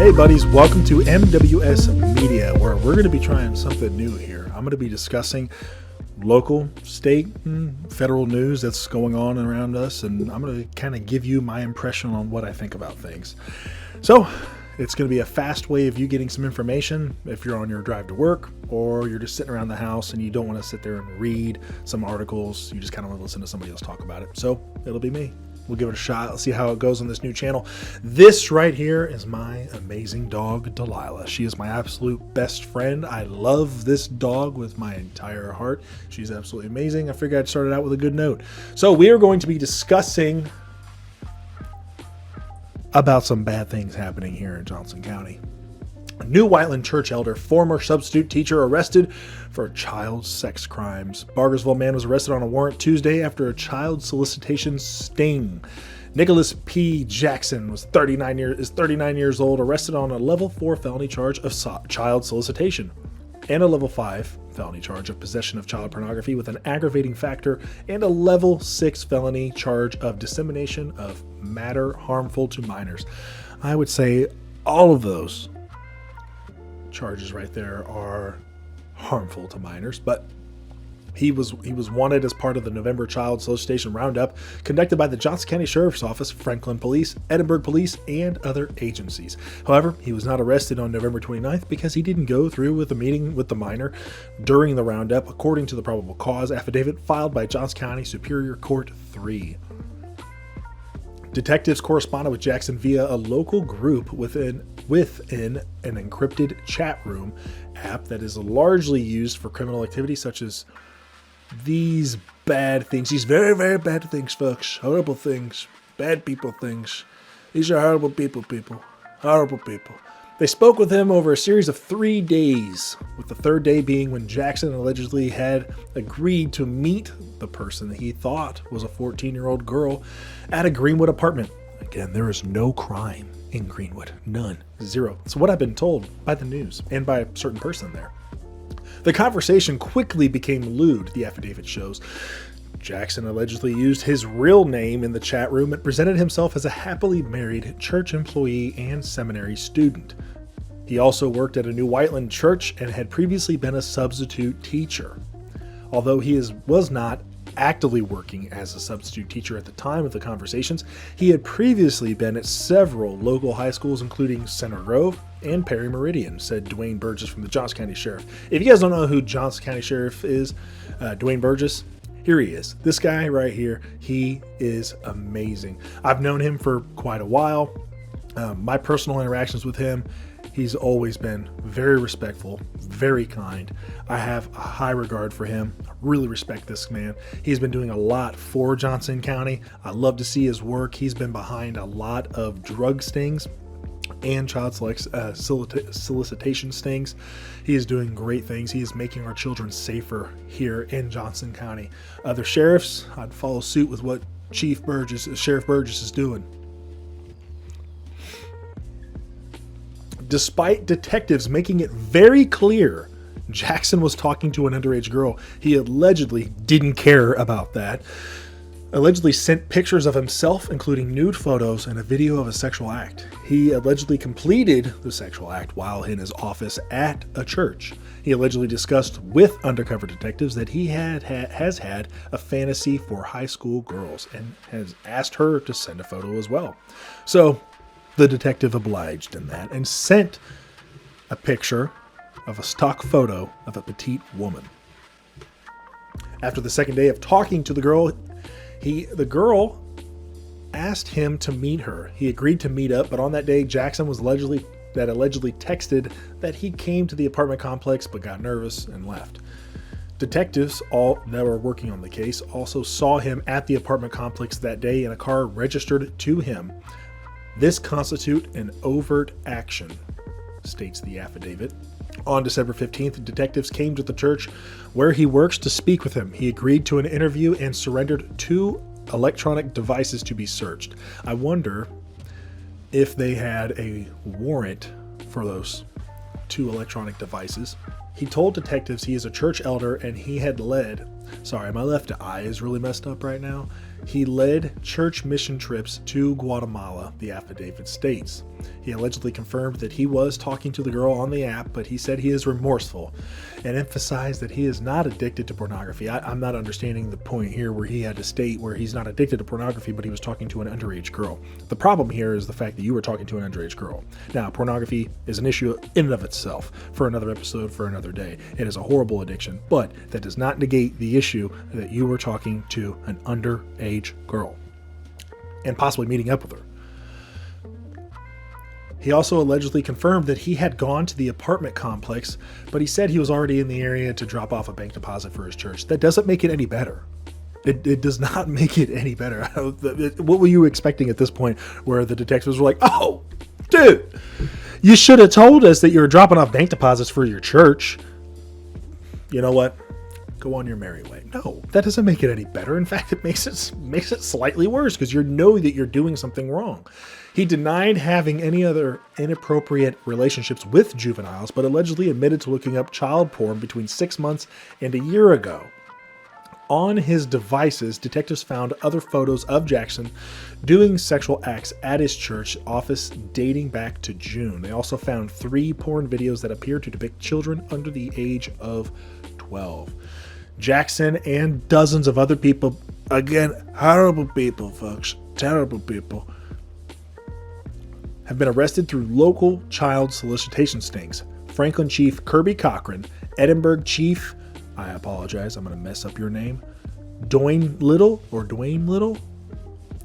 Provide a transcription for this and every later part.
Hey buddies, welcome to MWS Media, where we're going to be trying something new here. I'm going to be discussing local, state, and federal news that's going on around us, and I'm going to kind of give you my impression on what I think about things. So, it's going to be a fast way of you getting some information if you're on your drive to work, or you're just sitting around the house and you don't want to sit there and read some articles. You just kind of want to listen to somebody else talk about it. So, it'll be me. We'll give it a shot. Let's see how it goes on this new channel. This right here is my amazing dog, Delilah. She is my absolute best friend. I love this dog with my entire heart. She's absolutely amazing. I figured I'd start it out with a good note. So we are going to be discussing about some bad things happening here in Johnson County. A new Whiteland Church Elder, former substitute teacher, arrested for child sex crimes. Bargersville man was arrested on a warrant Tuesday after a child solicitation sting. Nicholas P. Jackson is 39 years old, arrested on a level 4 felony charge of child solicitation and a level 5 felony charge of possession of child pornography with an aggravating factor and a level 6 felony charge of dissemination of matter harmful to minors. I would say all of those charges right there are harmful to minors, but he was wanted as part of the November child solicitation roundup conducted by the Johnson County Sheriff's Office, Franklin Police, Edinburgh Police, and other agencies. However, he was not arrested on November 29th because he didn't go through with the meeting with the minor during the roundup, according to the probable cause affidavit filed by Johnson County Superior Court 3. Detectives corresponded with Jackson via a local group within an encrypted chat room app that is largely used for criminal activity such as these bad things. These very, very bad things, folks. Horrible things. Bad people things. These are horrible people. Horrible people. They spoke with him over a series of 3 days, with the third day being when Jackson allegedly had agreed to meet the person that he thought was a 14-year-old girl at a Greenwood apartment. Again, there is no crime in Greenwood. None. Zero. It's what I've been told by the news and by a certain person there. The conversation quickly became lewd, the affidavit shows. Jackson allegedly used his real name in the chat room and presented himself as a happily married church employee and seminary student. He also worked at a new Whiteland church and had previously been a substitute teacher. Although he was not actively working as a substitute teacher at the time of the conversations, he had previously been at several local high schools, including Center Grove and Perry Meridian, said Dwayne Burgess from the Johnson County Sheriff. If you guys don't know who Johnson County Sheriff is, Dwayne Burgess, here he is. This guy right here, he is amazing. I've known him for quite a while. My personal interactions with him, he's always been very respectful, very kind. I have a high regard for him. I really respect this man. He's been doing a lot for Johnson County. I love to see his work. He's been behind a lot of drug stings and child solicitation stings. He is doing great things. He is making our children safer here in Johnson County. Other sheriffs, I'd follow suit with what Sheriff Burgess is doing. Despite detectives making it very clear Jackson was talking to an underage girl, he allegedly didn't care about that. Allegedly sent pictures of himself, including nude photos and a video of a sexual act. He allegedly completed the sexual act while in his office at a church. He allegedly discussed with undercover detectives that he has had a fantasy for high school girls and has asked her to send a photo as well. So the detective obliged in that and sent a picture of a stock photo of a petite woman. After the second day of talking to the girl, the girl asked him to meet her. He agreed to meet up, but on that day, Jackson was allegedly texted that he came to the apartment complex but got nervous and left. Detectives that were working on the case also saw him at the apartment complex that day in a car registered to him. This constitutes an overt action, states the affidavit. On December 15th, detectives came to the church where he works to speak with him. He agreed to an interview and surrendered 2 electronic devices to be searched. I wonder if they had a warrant for those 2 electronic devices. He told detectives he is a church elder and he had led Sorry, my left eye is really messed up right now. He led church mission trips to Guatemala, the affidavit states. He allegedly confirmed that he was talking to the girl on the app, but he said he is remorseful and emphasized that he is not addicted to pornography. I'm not understanding the point here where he had to state where he's not addicted to pornography, but he was talking to an underage girl. The problem here is the fact that you were talking to an underage girl. Now, pornography is an issue in and of itself for another episode, for another day. It is a horrible addiction, but that does not negate the issue that you were talking to an underage girl and possibly meeting up with her. He also allegedly confirmed that he had gone to the apartment complex, but he said he was already in the area to drop off a bank deposit for his church. That doesn't make it any better. It does not make it any better. What were you expecting at this point where the detectives were like, oh, dude, you should have told us that you were dropping off bank deposits for your church. You know what? Go on your merry way. No, that doesn't make it any better. In fact, it makes it slightly worse because you know that you're doing something wrong. He denied having any other inappropriate relationships with juveniles, but allegedly admitted to looking up child porn between 6 months and a year ago. On his devices, detectives found other photos of Jackson doing sexual acts at his church office dating back to June. They also found 3 porn videos that appeared to depict children under the age of 12. Jackson and dozens of other people, again, horrible people, folks, terrible people, have been arrested through local child solicitation stings. Franklin Chief Kirby Cochran, Edinburgh Chief, I apologize, I'm going to mess up your name, Dwayne Little,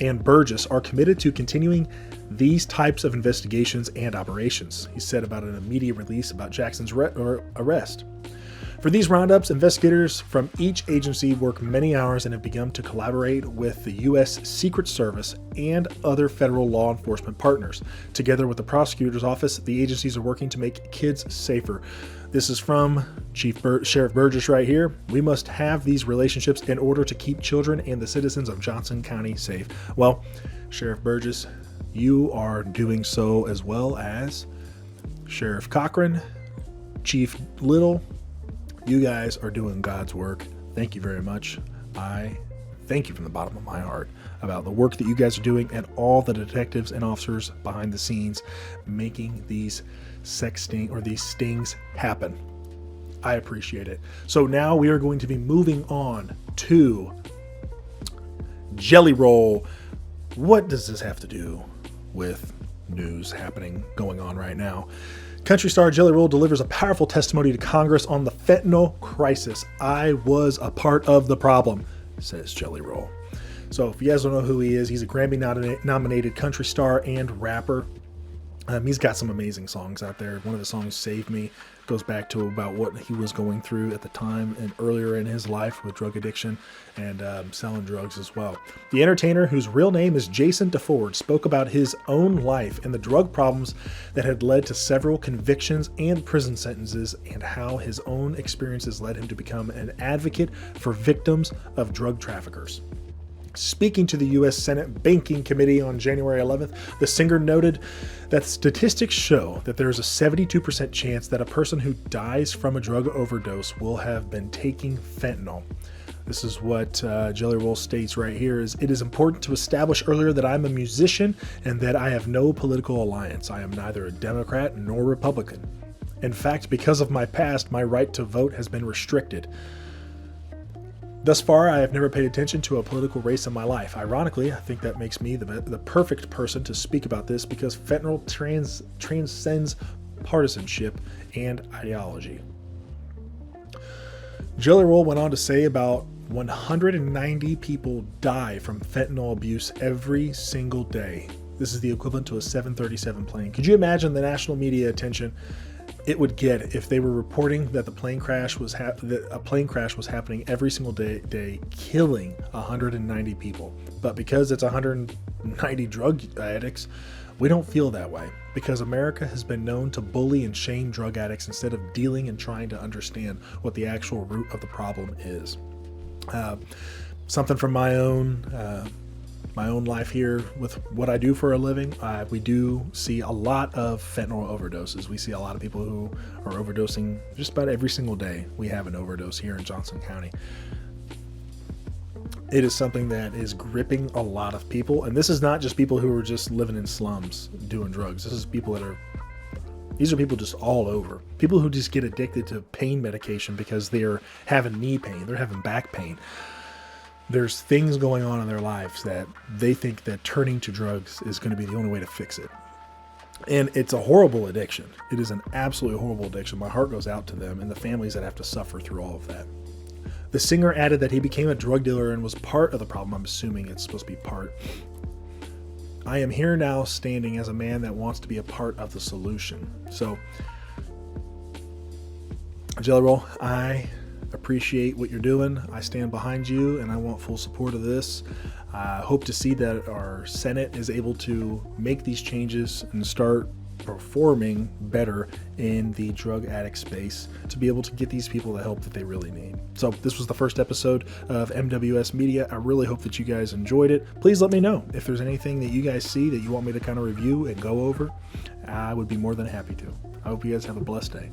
and Burgess are committed to continuing these types of investigations and operations. He said about an immediate release about Jackson's arrest. For these roundups, investigators from each agency work many hours and have begun to collaborate with the U.S. Secret Service and other federal law enforcement partners. Together with the prosecutor's office, the agencies are working to make kids safer. This is from Sheriff Burgess right here. We must have these relationships in order to keep children and the citizens of Johnson County safe. Well, Sheriff Burgess, you are doing so, as well as Sheriff Cochran, Chief Little. You guys are doing God's work. Thank you very much. I thank you from the bottom of my heart about the work that you guys are doing and all the detectives and officers behind the scenes making these these stings happen. I appreciate it. So now we are going to be moving on to Jelly Roll. What does this have to do with news going on right now? Country star Jelly Roll delivers a powerful testimony to Congress on the fentanyl crisis. I was a part of the problem, says Jelly Roll. So if you guys don't know who he is, he's a Grammy-nominated country star and rapper. He's got some amazing songs out there. One of the songs, Save Me, goes back to about what he was going through at the time and earlier in his life with drug addiction and selling drugs as well. The entertainer, whose real name is Jason DeFord, spoke about his own life and the drug problems that had led to several convictions and prison sentences, and how his own experiences led him to become an advocate for victims of drug traffickers. Speaking to the U.S. Senate Banking Committee on January 11th, the singer noted that statistics show that there is a 72% chance that a person who dies from a drug overdose will have been taking fentanyl. This is what Jelly Roll states right here is, it is important to establish earlier that I'm a musician and that I have no political alliance. I am neither a Democrat nor Republican. In fact, because of my past, my right to vote has been restricted. Thus far, I have never paid attention to a political race in my life. Ironically, I think that makes me the perfect person to speak about this because fentanyl transcends partisanship and ideology. Jelly Roll went on to say about 190 people die from fentanyl abuse every single day. This is the equivalent to a 737 plane. Could you imagine the national media attention it would get if they were reporting that a plane crash was happening every single day, killing 190 people? But because it's 190 drug addicts, we don't feel that way, because America has been known to bully and shame drug addicts instead of dealing and trying to understand what the actual root of the problem is. Something from my own life here with what I do for a living, we do see a lot of fentanyl overdoses. We see a lot of people who are overdosing just about every single day. We have an overdose here in Johnson County. It is something that is gripping a lot of people. And this is not just people who are just living in slums doing drugs. These are people just all over. People who just get addicted to pain medication because they're having knee pain, they're having back pain. There's things going on in their lives that they think that turning to drugs is going to be the only way to fix it. And it's a horrible addiction. It is an absolutely horrible addiction. My heart goes out to them and the families that have to suffer through all of that. The singer added that he became a drug dealer and was part of the problem. I'm assuming it's supposed to be part. I am here now standing as a man that wants to be a part of the solution. So, Jelly Roll, I appreciate what you're doing. I stand behind you and I want full support of this. I hope to see that our Senate is able to make these changes and start performing better in the drug addict space to be able to get these people the help that they really need. So this was the first episode of MWS Media. I really hope that you guys enjoyed it. Please let me know if there's anything that you guys see that you want me to kind of review and go over. I would be more than happy to. I hope you guys have a blessed day.